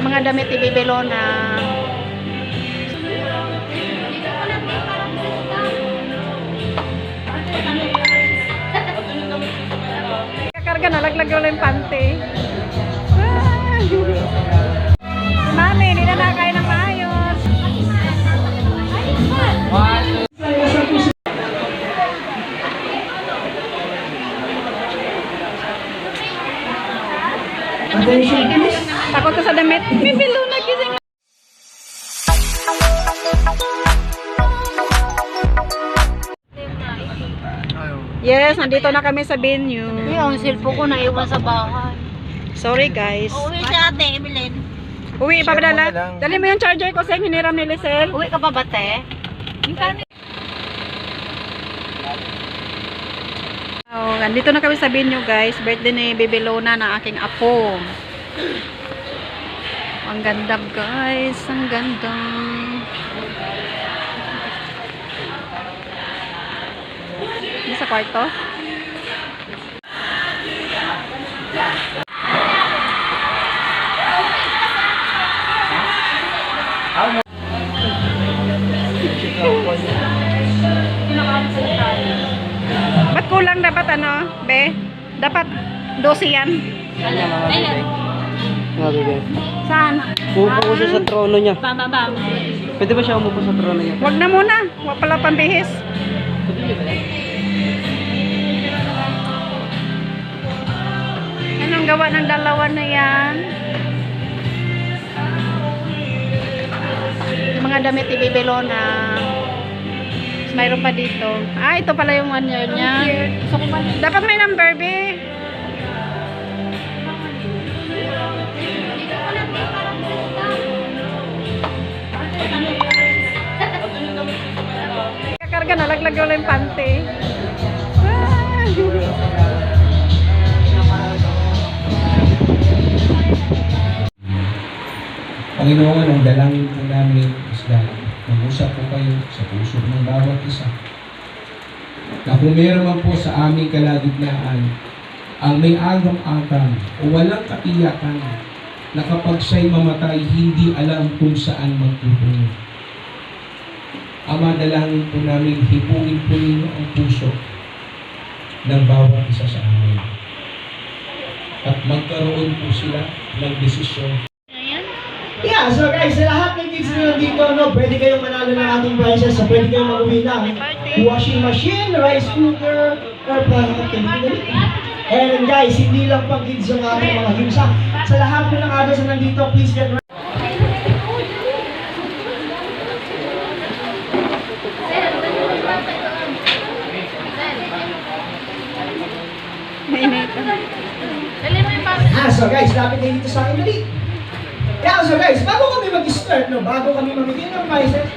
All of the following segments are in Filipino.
Yung mga damit ni Bebe Lona. Kakarga, nalaglag wala yung pante. Mami, hindi na nakain ng maayos. Takot ka sa damit. Bebe Lona, gising. Yes, nandito na kami sa venue. Yung cellphone ko naiwan sa bahay. Sorry guys. Uwi si ate, Evelyn. Uwi pa ba dala? Dali mo yung charger ko sa hiniram ni Lisel. Uwi ka pa ba, te? Oh, nandito na kami sa venue guys. Birthday ni Bebe Lona na aking apo. Ang ganda guys. Ang ganda. Ini sa kwarto. Ba't kulang dapat ano, Be? Dapat 12 yan. Ayan. Saan? Umupo ko siya sa trono niya. Bam. Pwede ba siya umupo sa trono niya? Wag na muna. Wag pala pambihis. Anong gawa ng dalawa na yan? Yung mga damit ni Bebe Lona. Mayroon pa dito. Ah, ito pala yung 1 year niya. Dapat may number, Be. Kakarga, nalaglag wala yung pante. Panginoon, ang dalangin po namin is dahil mag-usap po kayo sa puso ng bawat isa. Na kung meron man po sa aming kalagitnaan ang may agam-agam o walang katiyakan na kapag siya'y mamatay, hindi alam kung saan magtutungo. Ama, dalangin po namin, hipugin po ninyo ang puso ng bawat isa sa amin. At magkaroon po sila ng desisyon. Yeah, so guys, sa lahat ng kids na nandito, no, pwede kayong manalo ng ating prizes. So pwede kayong mag-uwi ng washing machine, rice cooker, or and guys, hindi lang pang kids yung ating mga games. Sa lahat po ng adults na nandito, please get ready. So guys, lapit kayo dito sa akin, dali. Yeah, so guys, bago kami mag-start, no, bago kami mamigay ng prizes,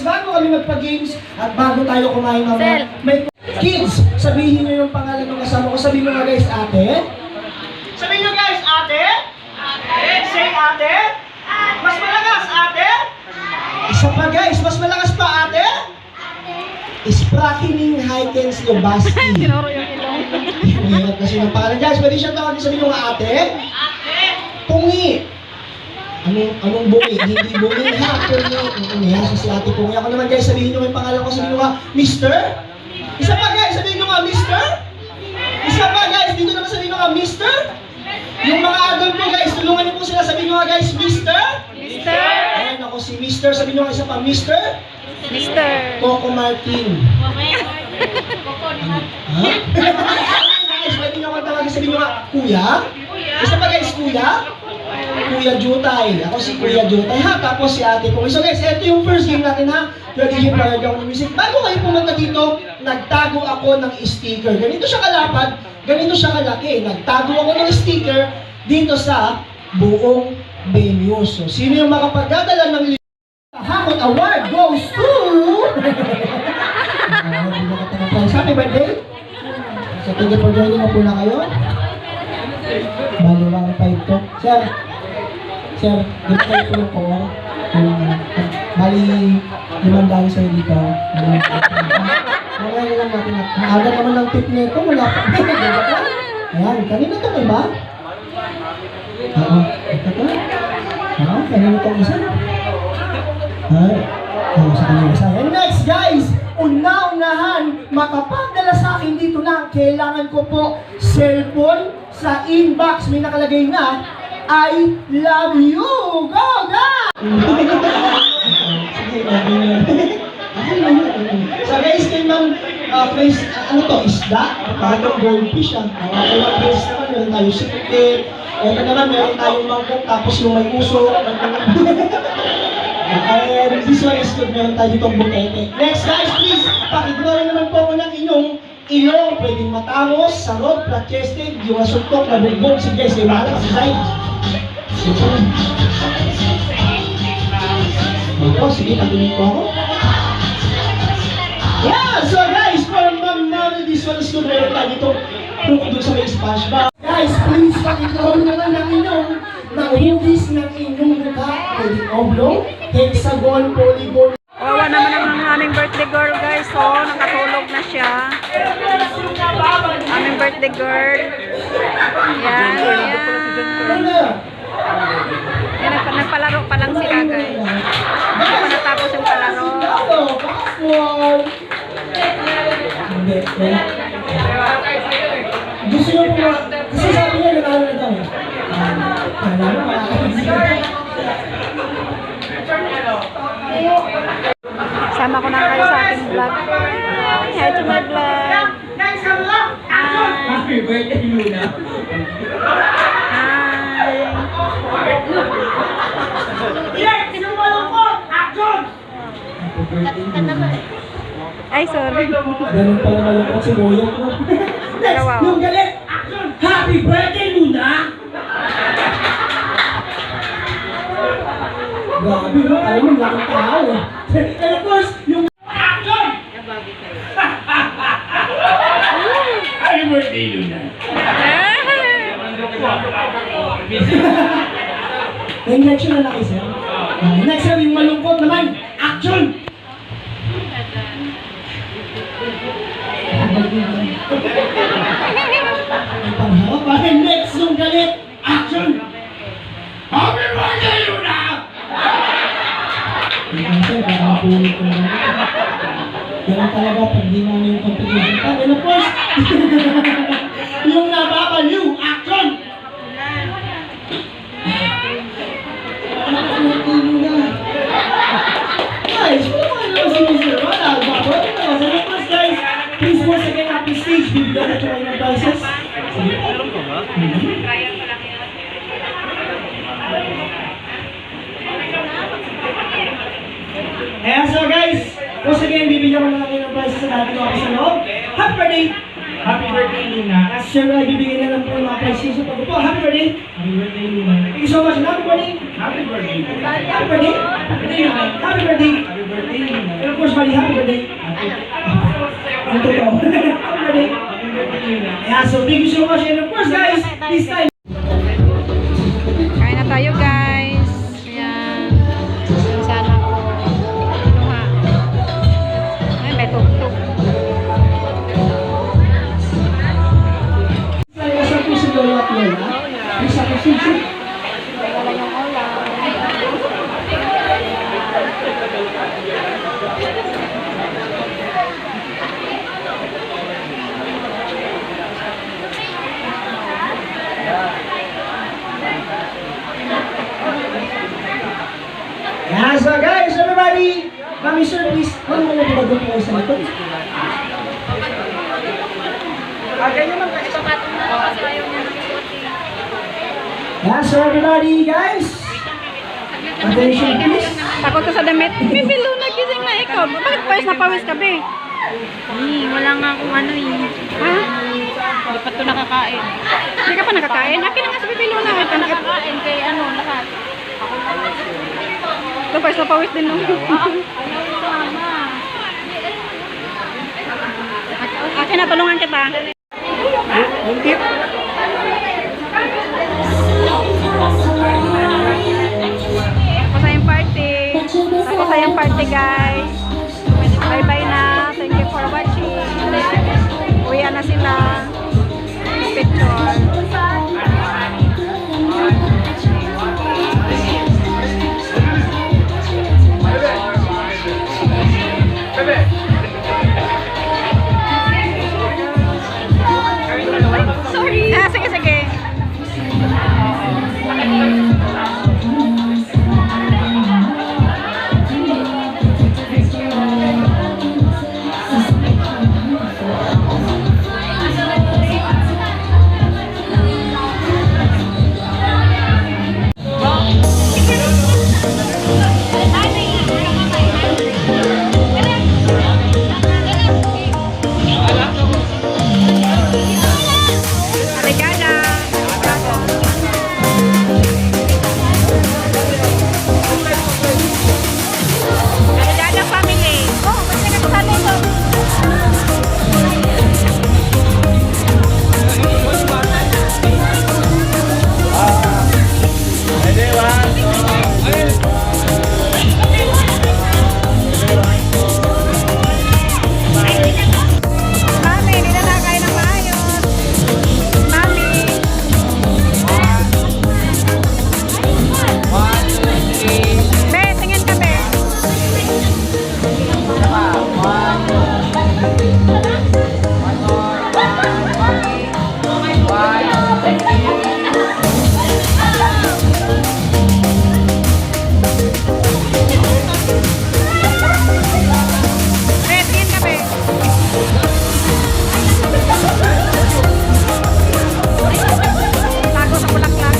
bago kami magpa-games, at bago tayo kumain mamaya, may kids, sabihin nyo yung pangalan ng kasama ko. Sabihin nyo nga guys, ate. Sabihin nyo guys, ate. Ate. Say ate. Mas malakas, ate. Isa pa guys, mas malakas pa, ate. Sprakining Hikens Lobasti. Tinuro yung ilong. Hirap kasi ng pangalan. Guys, pwede siya tawagin, sabihin nyo nga ate. Ate. Pungi. Anong bungi? Hindi bungi ha. Pero si ate Pungi. Ako naman guys, sabihin nyo yung pangalan ko. Sabihin nyo nga, Mister. Isa pa guys, sabihin nyo nga, Mister. Isa pa guys, dito naman sabihin nyo nga, Mister. Yung mga adult ko guys, tulungan nyo po sila. Sabihin nyo nga guys, Mister. Mister. Ayan ako si Mister. Sabihin nyo nga isa pa, Mister. Mister. Coco Martin. Ha? Guys, pwede nyo akong tawagin, sabihin nyo nga, Kuya. Isa pa guys, Kuya. Kuya Jutay. Ako si Kuya Jutay ha. Tapos si ate Pungi. So guys, ito yung first game natin ha. Lagi yung parag ako ng music. Bago kayo pumunta dito, nagtago ako ng sticker. Ganito siya kalapad, ganito siya kalaki. Nagtago ako ng sticker dito sa buong venue. So, sino yung makapagdadala ng Hakot Award goes to... Happy birthday! So, thank you for joining mo po na kayo. Baliwang 5 to. Sir, di ba kayo po yung Bali, 500 sa'yo dito. Mamaya na lang natin. Ang aga naman ng tip nito, wala pa. Ayan, kanina to, diba? Oo, ito to. Oo, kanina to isa. Ay, sa kanina isa. And next, guys, una-unahan, makapagdala sa akin dito na, kailangan ko po cellphone sa inbox. May nakalagay na, I love you! Go, go! Sige, so guys, kay ma'am, place, ano to, isda? Parang goldfish ah. Kay ma'am place naman, meron tayo sikit. Ito naman, meron tayong mangkok, tapos yung may uso. And this one is good, meron tayo ditong bukete. Next guys, please, pakignorin naman po ako ng inyong ilong. Pwedeng matangos, sarod, flat-chested, yung asuntok, nabugbog. Sige guys, may bahala sa side. Sige, patuloy po ako. Yeah! So guys, for Ma'am this one is good. Meron tayo ditong hook doon sa may sponge bar. Guys, please, pakignorin naman ng inyong hugis ng inyong mukha. Pwedeng oblong, hexagon, polygon. Kawawa naman ang aming birthday girl, guys. So, nakatulog na siya. Aming birthday girl. Yan, yan. Yan, nagpalaro pa lang sila, guys. Hindi pa natapos yung palaro. Hindi. Gusto nyo po ba? Kasi sabi niya, nagano na daw. Sama ko na kayo sa aking vlog. Hi to my vlog. Happy birthday, Luna. Ay, sorry. Ganun pala malungkot si Boyong ko. Next, Wow. yung galit. Action! Happy birthday, Luna! Grabe, no? Alam mo, laking tao eh. And of course, yung action! Happy birthday, Luna! Next yun na lang isa. Next yun, yung malungkot naman. Action! Pangharap pa rin. Next yung galit. Action! Happy birthday, Luna! Kasi parang pulit ko na. Ganun talaga pag di mo yung competition pa. And of course, yung napapaliw. Action! Guys, wala ka naman si Mr. Ronald. Bakit? And of course, guys, please once again at the stage, bibigyan ko kayo ng prizes. Meron ko ba? Ayan, so guys, once again, bibigyan ko na kayo ng prizes sa natin mga kasaloob. Happy birthday! Happy birthday, Luna. As sure, bibigyan na lang po yung mga prizes sa pagpupo. Happy birthday! Happy birthday, Luna. Thank you so much. Happy birthday! Happy birthday! Happy birthday! Happy birthday! Happy birthday, Luna. And of course, buddy, happy birthday! Ang totoo. Happy birthday! Ayan, so thank you so much. And of course, guys, this time, Kain na tayo, guys. Ayan. Sana ko. Luha. Ay, may tugtog. sa puso ko at lola, isa ko sisi. Wala yung ulam. Yeah, so guys, everybody, kami sir, please, ano mo na po kayo sa likod? Yeah, so everybody, guys, attention please. Takot ka sa damit. Bibilo, nagising na ikaw. Bakit pawis na pawis ka, be? Wala nga akong ano eh. Ha? Hindi pa ito nakakain. Hindi ka pa nakakain? Akin na nga sa bibilo na. Hindi pa nakakain kay ano, lahat. Ito, pawis na pawis din nung. Akin na, tulungan kita. Ako sa yung party. Ako sa masayang party guys. Bye-bye na. Thank you for watching. Uwi na sila. Picture. Sorry. Ah, sige, sige. Aligada. Aligada family. Oh, basta ka sa ito. Mami, hindi na nakain ng maayos. Mami. Be, tingin ka, be. Be, tingin ka, be. Tago sa bulaklak.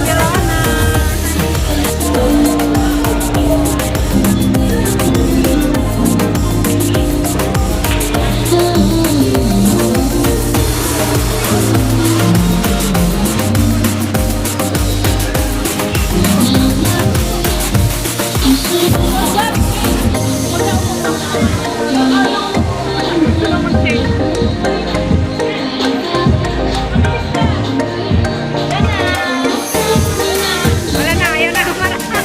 Gerona. Wala na, ayaw na. Wala na.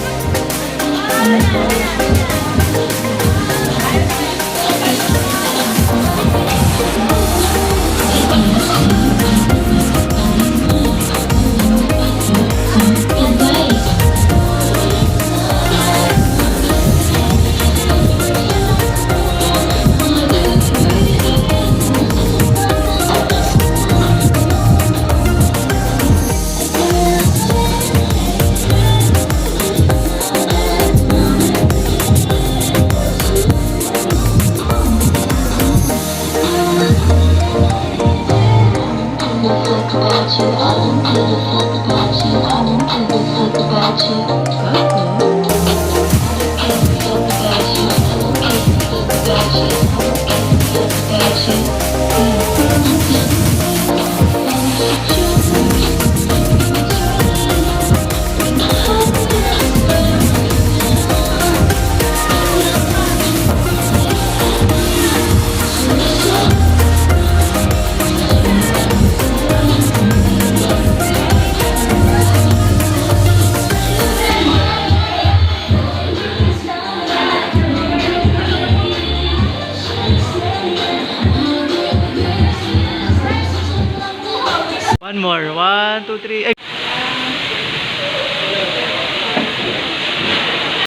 One more. 1, 2, 3. Ay,